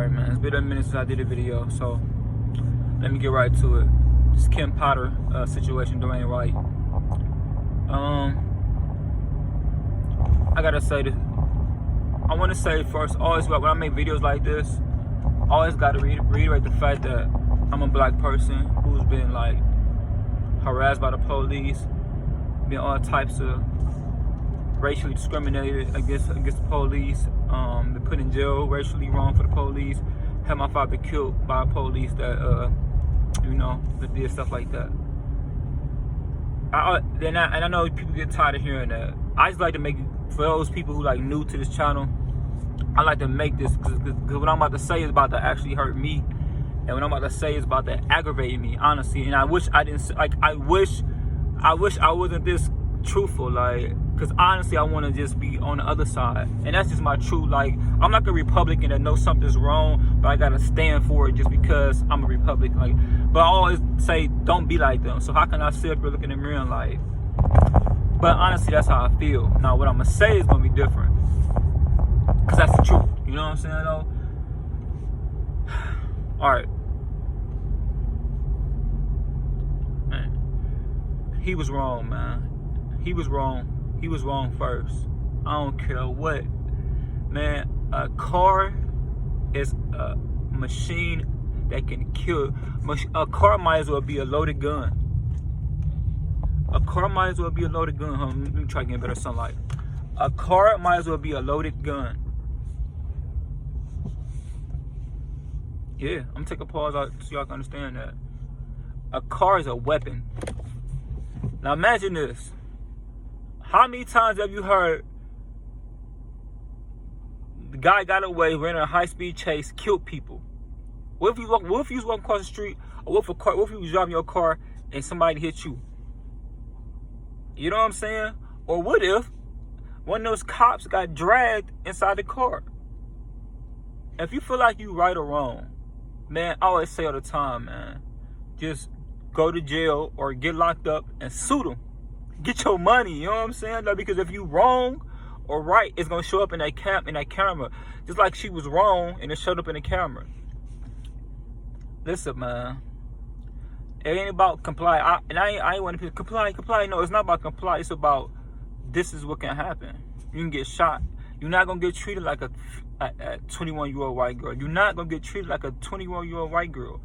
Alright, man, it's been a minute since I did a video, so let me get right to it. This Kim Potter situation, Dwayne White. I gotta say this. I want to say first, always when I make videos like this, always gotta reiterate the fact that I'm a black person who's been like harassed by the police, been all types of racially discriminated against the police, been put in jail racially wrong for the police, had my father killed by police that that did stuff like that. And I know people get tired of hearing that. I just like to make, for those people who like new to this channel, I like to make this because what I'm about to say is about to actually hurt me, and what I'm about to say is about to aggravate me, honestly. And I wish I didn't, like, I wish I wasn't this truthful, like, because honestly I want to just be on the other side, and that's just my truth. Like, I'm like a Republican that knows something's wrong, but I gotta stand for it just because I'm a Republican. Like, but I always say don't be like them. So how can I sit up here looking in the mirror and like, but honestly that's how I feel. Now what I'm gonna say is gonna be different, because that's the truth, you know what I'm saying though? Alright, man, he was wrong, man. He was wrong. He was wrong first. I don't care what. Man, a car is a machine that can kill. A car might as well be a loaded gun. A car might as well be a loaded gun. Huh? Let me try to get better sunlight. A car might as well be a loaded gun. Yeah, I'm gonna take a pause out so y'all can understand that. A car is a weapon. Now imagine this. How many times have you heard the guy got away, ran a high-speed chase, killed people? What if you was walking across the street, or what if you was driving your car and somebody hit you? You know what I'm saying? Or what if one of those cops got dragged inside the car? If you feel like you right or wrong, man, I always say all the time, man, just go to jail or get locked up and sue them. Get your money, you know what I'm saying? Like, because if you wrong or right, it's gonna show up in that camera. Just like she was wrong and it showed up in the camera. Listen, man, it ain't about comply. I ain't want to comply. No, it's not about comply. It's about, this is what can happen. You can get shot. You're not gonna get treated like a 21-year-old white girl. You're not gonna get treated like a 21-year-old white girl.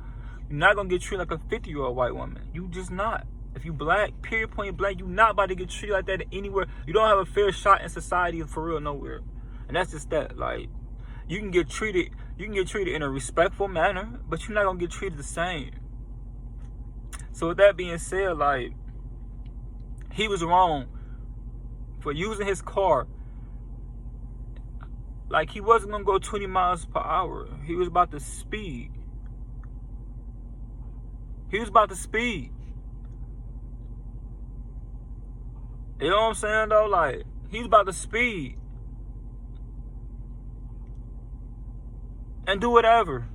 You're not gonna get treated like a 50-year-old white woman. You just not. If you black, period, point blank, you not about to get treated like that anywhere. You don't have a fair shot in society for real nowhere. And that's just that. Like, you can get treated in a respectful manner, but you're not gonna get treated the same. So with that being said, like, he was wrong for using his car. Like, he wasn't gonna go 20 miles per hour. He was about to speed. He was about to speed. You know what I'm saying though? Like, he's about to speed and do whatever.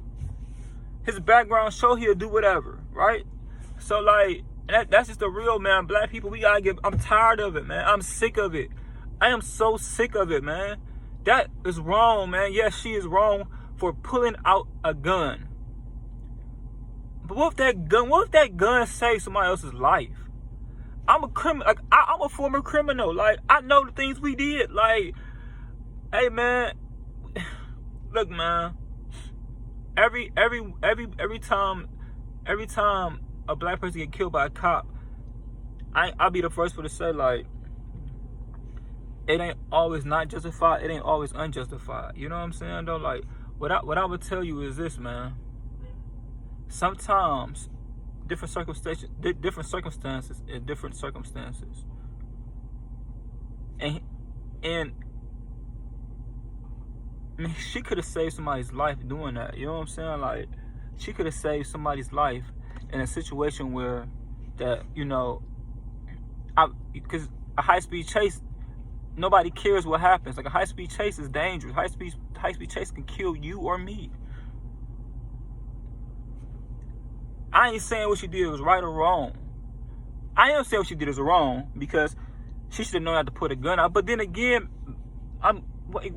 His background show he'll do whatever, right? So like, that's just the real, man. Black people, we gotta get. I'm tired of it, man. I'm sick of it. I am so sick of it, man. That is wrong, man. Yes, she is wrong for pulling out a gun. But what if that gun saves somebody else's life? I'm a criminal. Like, I'm a former criminal. Like, I know the things we did. Like, hey, man, look, man. Every time a black person get killed by a cop, I'll be the first one to say, like, it ain't always not justified. It ain't always unjustified. You know what I'm saying though? Like, what I would tell you is this, man. Sometimes different circumstances in different circumstances, and I mean, she could have saved somebody's life doing that. You know what I'm saying? Like, she could have saved somebody's life in a situation where that, you know, because a high-speed chase, nobody cares what happens. Like, a high-speed chase is dangerous. High-speed chase can kill you or me. I ain't saying what she did was right or wrong. I am saying what she did is wrong, because she should have known not to put a gun out. But then again,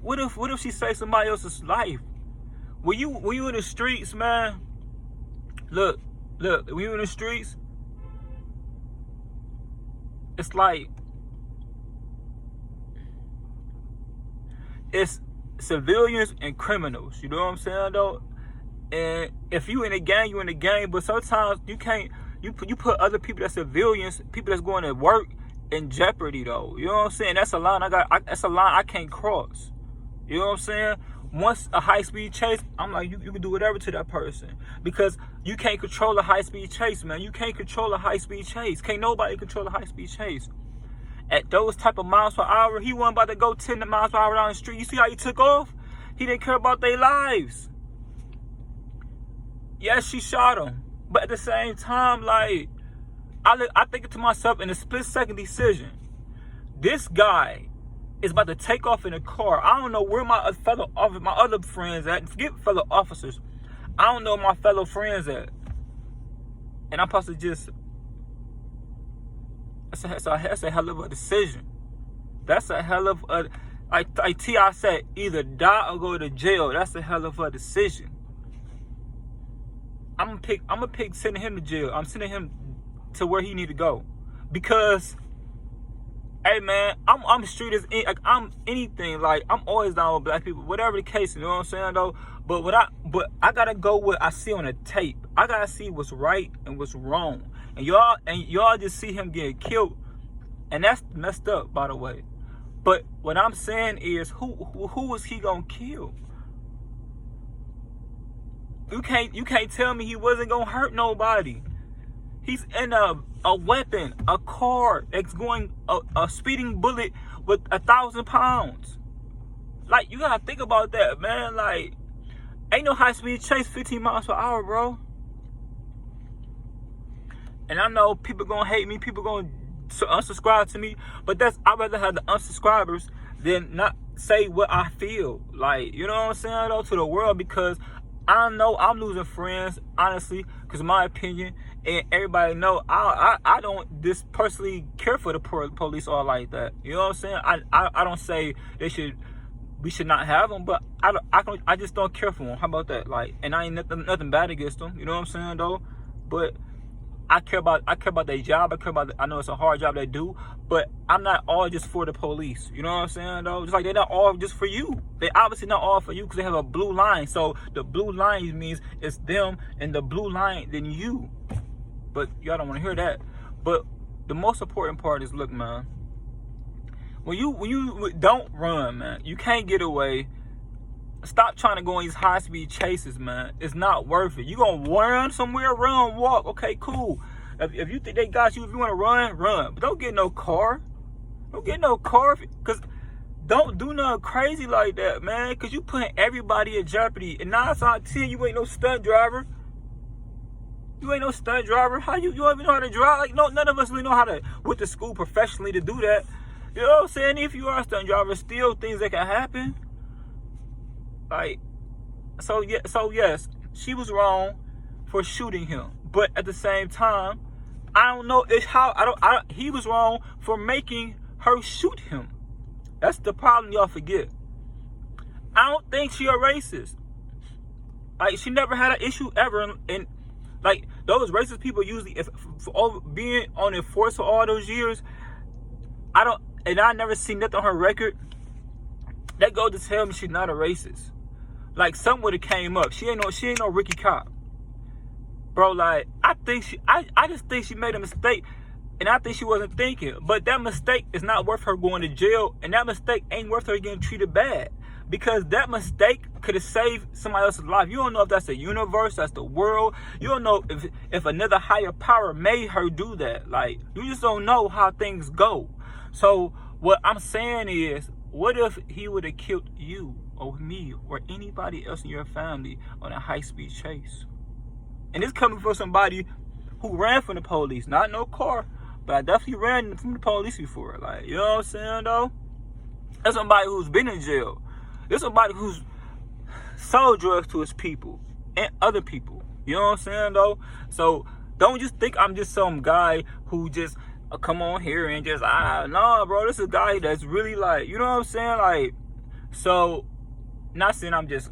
what if she saved somebody else's life? when you in the streets, man, look, when you in the streets, it's like, it's civilians and criminals. You know what I'm saying, though? And if you in a gang, you in a gang. But sometimes you can't. You put other people that's civilians, people that's going to work, in jeopardy, though. You know what I'm saying? That's a line that's a line I can't cross. You know what I'm saying? Once a high-speed chase, I'm like, you can do whatever to that person, because you can't control a high-speed chase, man. You can't control a high-speed chase. Can't nobody control a high-speed chase. At those type of miles per hour, he wasn't about to go 10 miles per hour down the street. You see how he took off? He didn't care about their lives. Yes, she shot him. But at the same time, like, I think to myself, in a split-second decision, this guy is about to take off in a car. I don't know where my other friends at. Forget fellow officers. I don't know where my fellow friends at. And I'm supposed to just... That's a hell of a decision. That's a hell of a... Like T.I. said, either die or go to jail. That's a hell of a decision. I'm gonna pick sending him to jail. I'm sending him to where he need to go. Because, hey man, I'm street as like, I'm anything. Like, I'm always down with black people, whatever the case. You know what I'm saying, though? But I gotta go with I see on the tape. I gotta see what's right and what's wrong. And y'all just see him getting killed, and that's messed up, by the way. But what I'm saying is, who was he gonna kill? You can't tell me he wasn't gonna hurt nobody. He's in a weapon, a car that's going a speeding bullet with 1,000 pounds. Like, you gotta think about that, man. Like, ain't no high speed chase 15 miles per hour, bro. And I know people gonna hate me, people gonna unsubscribe to me, but I'd rather have the unsubscribers than not say what I feel. Like, you know what I'm saying, though, to the world, because I know I'm losing friends, honestly, because my opinion, and everybody know I don't just personally care for the police all like that. You know what I'm saying? I don't say we should not have them, but I just don't care for them. How about that? Like, and I ain't nothing bad against them. You know what I'm saying, though? But I care about their job. I know it's a hard job they do, but I'm not all just for the police. You know what I'm saying, though? Just like they're not all just for you. They obviously not all for you, because they have a blue line. So the blue line means it's them, and the blue line then you. But y'all don't want to hear that. But the most important part is, look, man. When you don't run, man, you can't get away. Stop trying to go on these high-speed chases, man. It's not worth it. You gonna run somewhere, run, walk. Okay, cool. If you think they got you, if you want to run, run. But don't get no car. Don't get no car. Because don't do nothing crazy like that, man. Because you putting everybody in jeopardy. And 9 times out of 10, you ain't no stunt driver. You ain't no stunt driver. How you don't even know how to drive? Like, no, none of us really know how to, went to school professionally to do that. You know what I'm saying? If you are a stunt driver, still things that can happen. Like, so yes, she was wrong for shooting him, but at the same time, I don't know he was wrong for making her shoot him. That's the problem y'all forget. I don't think she a racist. Like, she never had an issue ever, and like, those racist people usually, for being on the force for all those years, I never seen nothing on her record that go to tell me she's not a racist. Like, something would have came up. She ain't no Ricky Cop. Bro, like, I just think she made a mistake, and I think she wasn't thinking. But that mistake is not worth her going to jail, and that mistake ain't worth her getting treated bad. Because that mistake could have saved somebody else's life. You don't know if that's the universe, that's the world. You don't know if another higher power made her do that. Like, you just don't know how things go. So what I'm saying is, what if he would have killed you or me or anybody else in your family on a high-speed chase? And it's coming from somebody who ran from the police. Not no car, but I definitely ran from the police before. Like, you know what I'm saying, though? That's somebody who's been in jail. There's somebody who's sold drugs to his people and other people. You know what I'm saying, though? So don't just think I'm just some guy who just come on here and just, nah, bro. This is a guy that's really, like, you know what I'm saying? Like, so, not saying I'm just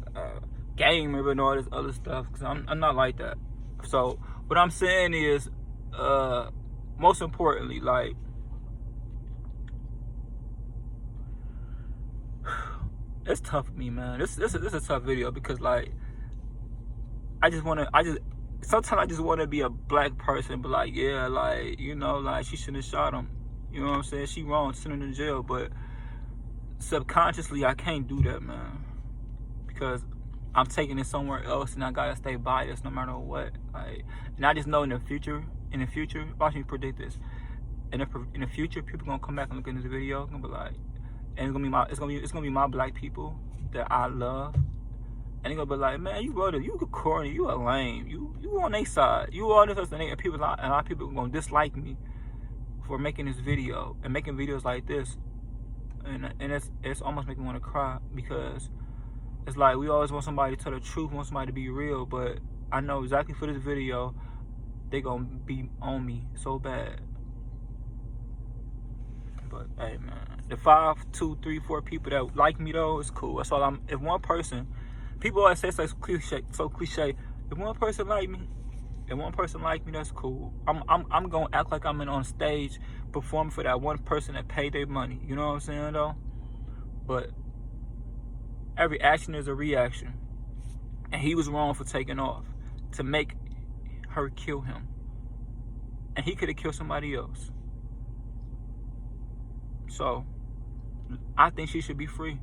gamer and all this other stuff, because I'm not like that. So what I'm saying is, most importantly, like, it's tough for me, man. This is a tough video, because like, sometimes I just want to be a black person, but like, yeah, like, you know, like, she shouldn't have shot him. You know what I'm saying? She wrong, send her to jail. But subconsciously, I can't do that, man, because I'm taking it somewhere else, and I gotta stay biased no matter what. Like, and I just know in the future, watch me predict this. In the future, people gonna come back and look at this video, gonna be like, and it's gonna be my black people that I love, and they gonna be like, man, you brother, you corny, you a lame, you on their side, you all this, and people, a lot of people gonna dislike me for making this video and making videos like this, and it's almost making me want to cry, because it's like, we always want somebody to tell the truth, want somebody to be real, but I know exactly for this video, they gonna be on me so bad. But hey, man, the 5, 2, 3, 4 people that like me though, it's cool. That's all if one person, people always say it's so cliche. If one person like me, that's cool. I'm gonna act like I'm on stage performing for that one person that paid their money. You know what I'm saying though? But every action is a reaction, and he was wrong for taking off to make her kill him, and he could have killed somebody else. So I think she should be free.